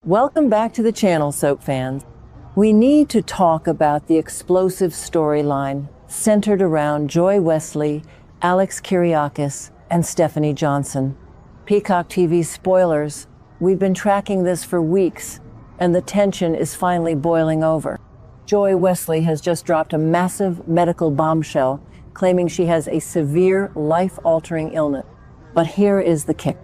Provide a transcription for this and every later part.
Welcome back to the channel, soap fans. We need to talk about the explosive storyline centered around Joy Wesley, Alex Kyriakis, and Stephanie Johnson. Peacock TV spoilers, we've been tracking this for weeks, and the tension is finally boiling over. Joy Wesley has just dropped a massive medical bombshell, claiming she has a severe, life-altering illness. But here is the kick.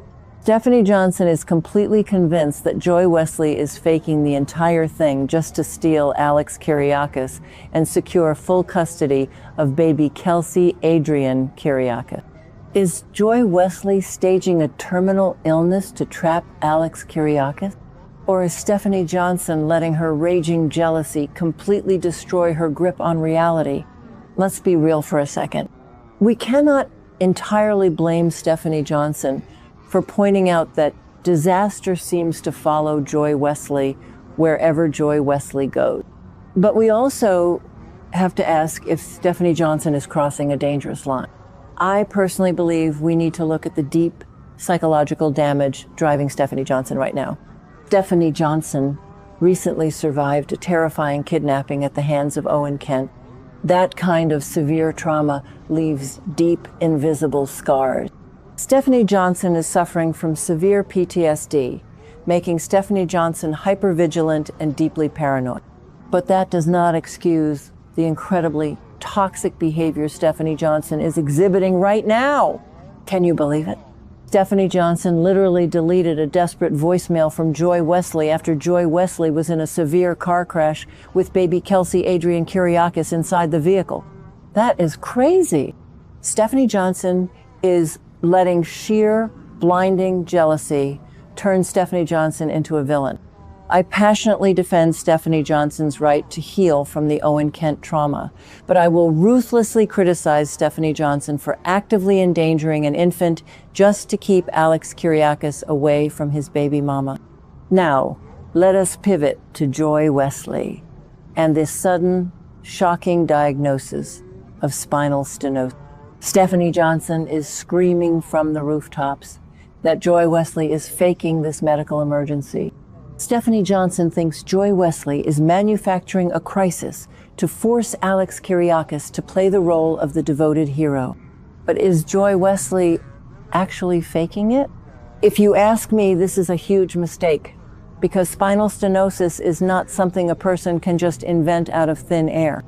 Stephanie Johnson is completely convinced that Joy Wesley is faking the entire thing just to steal Alex Kyriakis and secure full custody of baby Kelsey Kyriakis. Is Joy Wesley staging a terminal illness to trap Alex Kyriakis? Or is Stephanie Johnson letting her raging jealousy completely destroy her grip on reality? Let's be real for a second. We cannot entirely blame Stephanie Johnson for pointing out that disaster seems to follow Joy Wesley wherever Joy Wesley goes. But we also have to ask if Stephanie Johnson is crossing a dangerous line. I personally believe we need to look at the deep psychological damage driving Stephanie Johnson right now. Stephanie Johnson recently survived a terrifying kidnapping at the hands of Owen Kent. That kind of severe trauma leaves deep, invisible scars. Stephanie Johnson is suffering from severe PTSD, making Stephanie Johnson hypervigilant and deeply paranoid. But that does not excuse the incredibly toxic behavior Stephanie Johnson is exhibiting right now. Can you believe it? Stephanie Johnson literally deleted a desperate voicemail from Joy Wesley after Joy Wesley was in a severe car crash with baby Kelsey Kyriakis inside the vehicle. That is crazy. Stephanie Johnson is letting sheer, blinding jealousy turn Stephanie Johnson into a villain. I passionately defend Stephanie Johnson's right to heal from the Owen Kent trauma, but I will ruthlessly criticize Stephanie Johnson for actively endangering an infant just to keep Alex Kyriakis away from his baby mama. Now, let us pivot to Joy Wesley and this sudden, shocking diagnosis of spinal stenosis. Stephanie Johnson is screaming from the rooftops that Joy Wesley is faking this medical emergency. Stephanie Johnson thinks Joy Wesley is manufacturing a crisis to force Alex Kyriakis to play the role of the devoted hero. But is Joy Wesley actually faking it? If you ask me, this is a huge mistake, because spinal stenosis is not something a person can just invent out of thin air.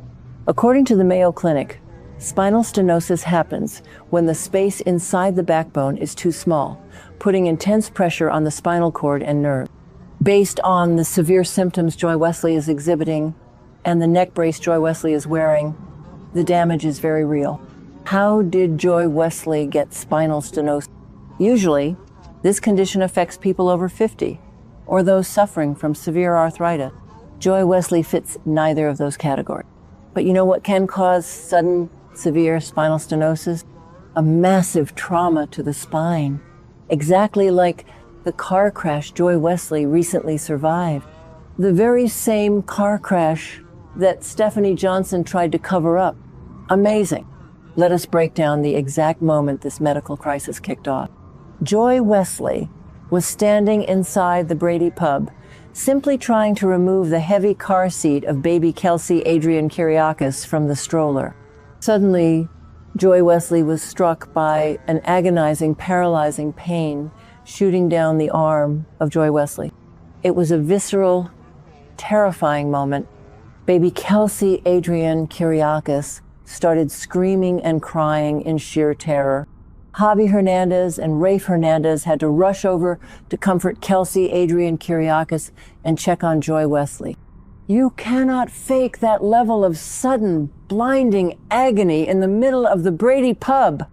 According to the Mayo Clinic, spinal stenosis happens when the space inside the backbone is too small, putting intense pressure on the spinal cord and nerves. Based on the severe symptoms Joy Wesley is exhibiting and the neck brace Joy Wesley is wearing, the damage is very real. How did Joy Wesley get spinal stenosis? Usually, this condition affects people over 50 or those suffering from severe arthritis. Joy Wesley fits neither of those categories. But you know what can cause sudden severe spinal stenosis? A massive trauma to the spine, exactly like the car crash Joy Wesley recently survived. The very same car crash that Stephanie Johnson tried to cover up. Amazing. Let us break down the exact moment this medical crisis kicked off. Joy Wesley was standing inside the Brady pub, simply trying to remove the heavy car seat of baby Kelsey Kyriakis from the stroller. Suddenly, Joy Wesley was struck by an agonizing, paralyzing pain shooting down the arm of Joy Wesley. It was a visceral, terrifying moment. Baby Kelsey Kyriakis started screaming and crying in sheer terror. Javi Hernandez and Rafe Hernandez had to rush over to comfort Kelsey Kyriakis and check on Joy Wesley. You cannot fake that level of sudden, blinding agony in the middle of the Brady pub.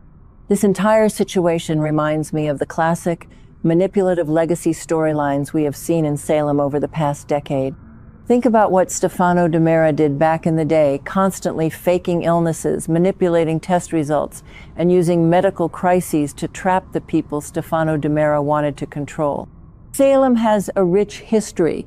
This entire situation reminds me of the classic manipulative legacy storylines we have seen in Salem over the past decade. Think about what Stefano DiMera did back in the day, constantly faking illnesses, manipulating test results, and using medical crises to trap the people Stefano DiMera wanted to control. Salem has a rich history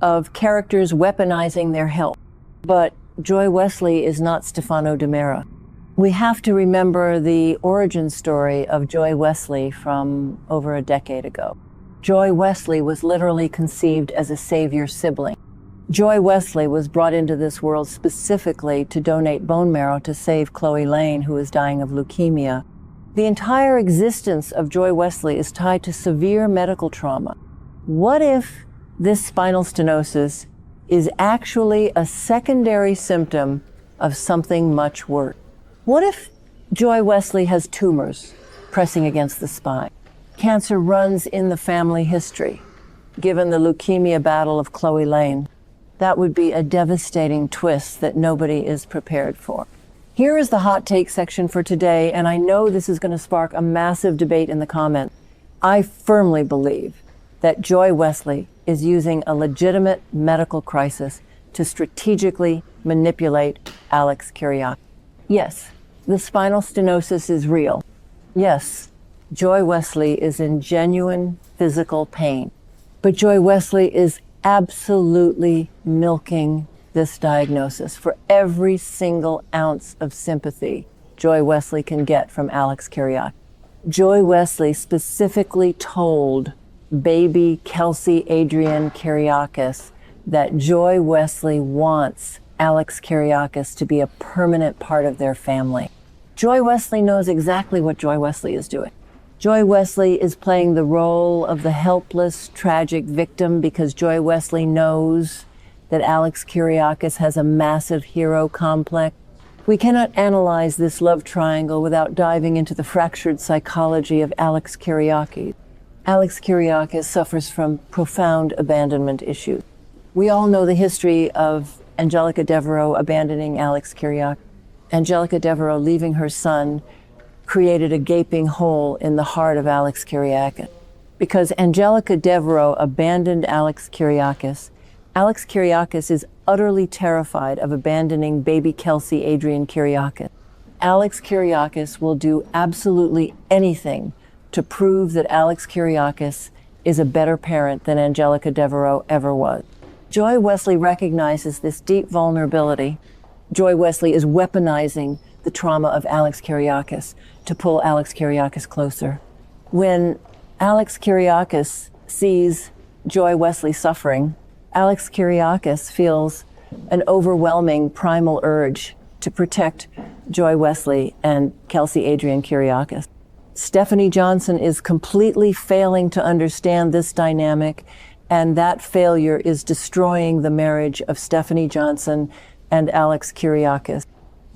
of characters weaponizing their health, but Joy Wesley is not Stefano DiMera. We have to remember the origin story of Joy Wesley from over a decade ago. Joy Wesley was literally conceived as a savior sibling. Joy Wesley was brought into this world specifically to donate bone marrow to save Chloe Lane, who is dying of leukemia. The entire existence of Joy Wesley is tied to severe medical trauma. What if this spinal stenosis is actually a secondary symptom of something much worse? What if Joy Wesley has tumors pressing against the spine? Cancer runs in the family history. Given the leukemia battle of Chloe Lane, that would be a devastating twist that nobody is prepared for. Here is the hot take section for today, and I know this is going to spark a massive debate in the comments. I firmly believe that Joy Wesley is using a legitimate medical crisis to strategically manipulate Alex Kyriakis. Yes, the spinal stenosis is real. Yes, Joy Wesley is in genuine physical pain. But Joy Wesley is absolutely milking this diagnosis for every single ounce of sympathy Joy Wesley can get from Alex Kyriakis. Joy Wesley specifically told baby Kelsey Adrian Kyriakis that Joy Wesley wants Alex Kyriakis to be a permanent part of their family. Joy Wesley knows exactly what Joy Wesley is doing. Joy Wesley is playing the role of the helpless, tragic victim because Joy Wesley knows that Alex Kyriakis has a massive hero complex. We cannot analyze this love triangle without diving into the fractured psychology of Alex Kyriakis. Alex Kyriakis suffers from profound abandonment issues. We all know the history of Angelica Devereaux abandoning Alex Kyriakis. Angelica Devereaux leaving her son created a gaping hole in the heart of Alex Kyriakis. Because Angelica Devereaux abandoned Alex Kyriakis, Alex Kyriakis is utterly terrified of abandoning baby Kelsey Adrian Kyriakis. Alex Kyriakis will do absolutely anything to prove that Alex Kyriakis is a better parent than Angelica Devereaux ever was. Joy Wesley recognizes this deep vulnerability. Joy Wesley is weaponizing the trauma of Alex Kyriakis to pull Alex Kyriakis closer. When Alex Kyriakis sees Joy Wesley suffering, Alex Kyriakis feels an overwhelming primal urge to protect Joy Wesley and Kelsey Adrian Kyriakis. Stephanie Johnson is completely failing to understand this dynamic, and that failure is destroying the marriage of Stephanie Johnson and Alex Kyriakis.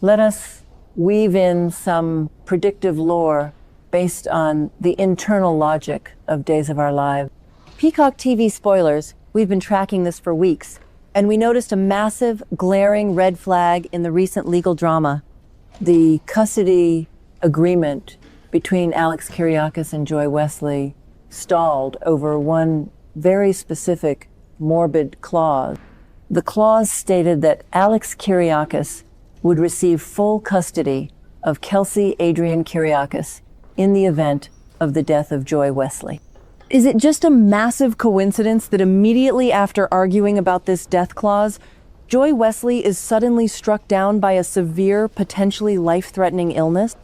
Let us weave in some predictive lore based on the internal logic of Days of Our Lives. Peacock TV spoilers, we've been tracking this for weeks, and we noticed a massive, glaring red flag in the recent legal drama. The custody agreement between Alex Kyriakis and Joy Wesley stalled over one very specific, morbid clause. The clause stated that Alex Kyriakis would receive full custody of Kelsey Adrian Kyriakis in the event of the death of Joy Wesley. Is it just a massive coincidence that immediately after arguing about this death clause, Joy Wesley is suddenly struck down by a severe, potentially life-threatening illness?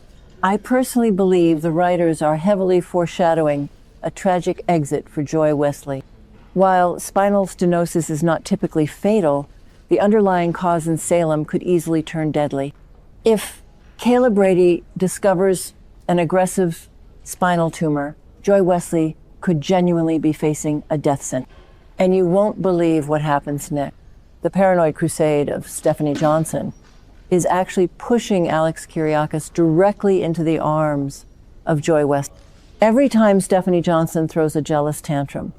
I personally believe the writers are heavily foreshadowing a tragic exit for Joy Wesley. While spinal stenosis is not typically fatal, the underlying cause in Salem could easily turn deadly. If Kayla Brady discovers an aggressive spinal tumor, Joy Wesley could genuinely be facing a death sentence. And you won't believe what happens next. The paranoid crusade of Stephanie Johnson is actually pushing Alex Kyriakis directly into the arms of Joy Wesley. Every time Stephanie Johnson throws a jealous tantrum,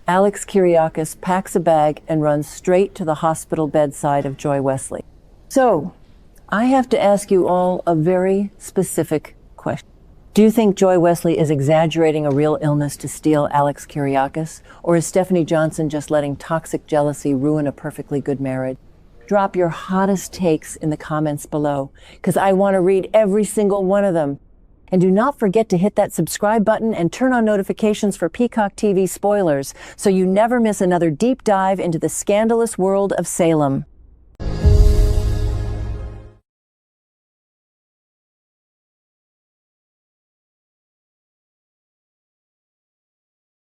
Alex Kyriakis packs a bag and runs straight to the hospital bedside of Joy Wesley. So, I have to ask you all a very specific question. Do you think Joy Wesley is exaggerating a real illness to steal Alex Kyriakis? Or is Stephanie Johnson just letting toxic jealousy ruin a perfectly good marriage? Drop your hottest takes in the comments below, because I want to read every single one of them. And do not forget to hit that subscribe button and turn on notifications for Peacock TV spoilers so you never miss another deep dive into the scandalous world of Salem.